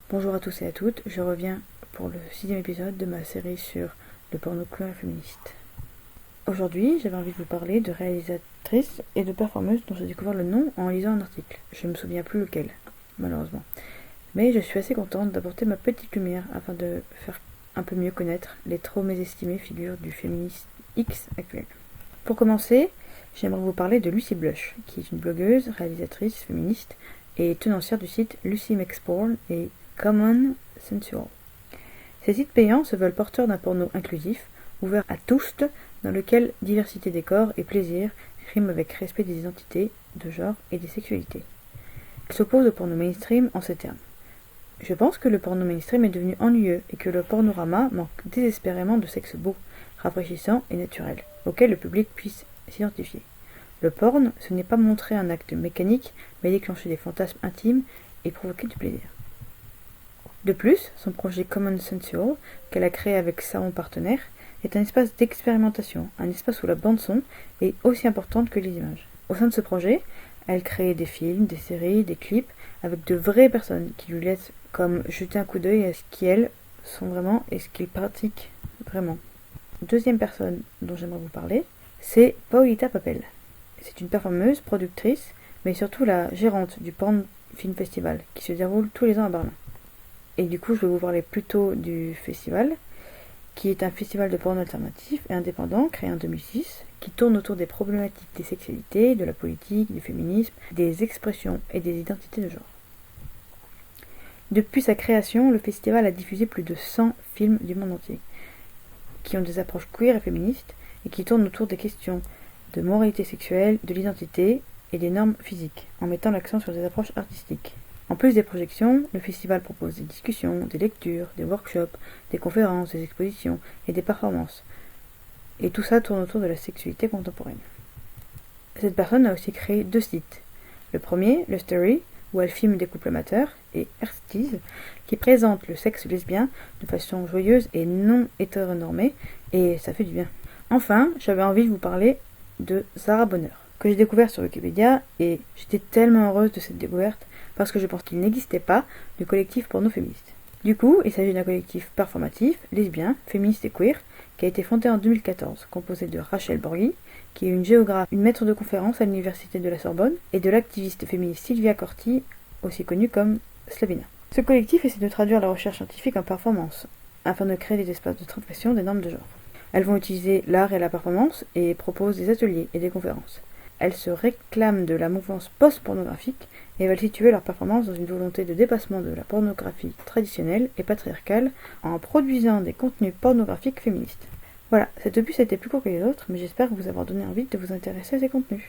Bonjour à tous et à toutes, je reviens pour le 6e épisode de ma série sur le porno queer et féministe. Aujourd'hui, j'avais envie de vous parler de réalisatrices et de performeuses dont j'ai découvert le nom en lisant un article. Je ne me souviens plus lequel, malheureusement. Mais je suis assez contente d'apporter ma petite lumière afin de faire un peu mieux connaître les trop mésestimées figures du féminisme X actuel. Pour commencer, j'aimerais vous parler de Lucy Blush, qui est une blogueuse, réalisatrice féministe et tenancière du site Lucy Makes Porn et Common Sensual. Ces sites payants se veulent porteurs d'un porno inclusif, ouvert à tous, dans lequel diversité des corps et plaisir riment avec respect des identités, de genre et des sexualités. Ils s'opposent au porno mainstream en ces termes. Je pense que le porno mainstream est devenu ennuyeux et que le pornorama manque désespérément de sexe beau, rafraîchissant et naturel, auquel le public puisse s'identifier. Le porn, ce n'est pas montrer un acte mécanique, mais déclencher des fantasmes intimes et provoquer du plaisir. De plus, son projet Common Sensual, qu'elle a créé avec son partenaire, est un espace d'expérimentation, un espace où la bande-son est aussi importante que les images. Au sein de ce projet, elle crée des films, des séries, des clips, avec de vraies personnes qui lui laissent comme jeter un coup d'œil à ce qu'elles sont vraiment et ce qu'ils pratiquent vraiment. Deuxième personne dont j'aimerais vous parler, c'est Paulita Papel. C'est une performeuse, productrice, mais surtout la gérante du Porn Film Festival, qui se déroule tous les ans à Berlin. Et du coup, je vais vous parler plutôt du festival, qui est un festival de porno alternatif et indépendant, créé en 2006, qui tourne autour des problématiques des sexualités, de la politique, du féminisme, des expressions et des identités de genre. Depuis sa création, le festival a diffusé plus de 100 films du monde entier, qui ont des approches queer et féministes, et qui tournent autour des questions de moralité sexuelle, de l'identité et des normes physiques, en mettant l'accent sur des approches artistiques. En plus des projections, le festival propose des discussions, des lectures, des workshops, des conférences, des expositions et des performances. Et tout ça tourne autour de la sexualité contemporaine. Cette personne a aussi créé 2 sites. Le premier, le Story, où elle filme des couples amateurs, et Earthstease, qui présente le sexe lesbien de façon joyeuse et non hétéronormée, et ça fait du bien. Enfin, j'avais envie de vous parler de Sarah Bonheur, que j'ai découvert sur Wikipédia, et j'étais tellement heureuse de cette découverte, parce que je pense qu'il n'existait pas de collectif porno féministe. Du coup, il s'agit d'un collectif performatif, lesbien, féministe et queer, qui a été fondé en 2014, composé de Rachel Borghi, qui est une géographe, une maître de conférence à l'université de la Sorbonne, et de l'activiste féministe Sylvia Corti, aussi connue comme Slavina. Ce collectif essaie de traduire la recherche scientifique en performance, afin de créer des espaces de transgression des normes de genre. Elles vont utiliser l'art et la performance, et proposent des ateliers et des conférences. Elles se réclament de la mouvance post-pornographique et veulent situer leur performance dans une volonté de dépassement de la pornographie traditionnelle et patriarcale en produisant des contenus pornographiques féministes. Voilà, cet opus a été plus court que les autres, mais j'espère vous avoir donné envie de vous intéresser à ces contenus.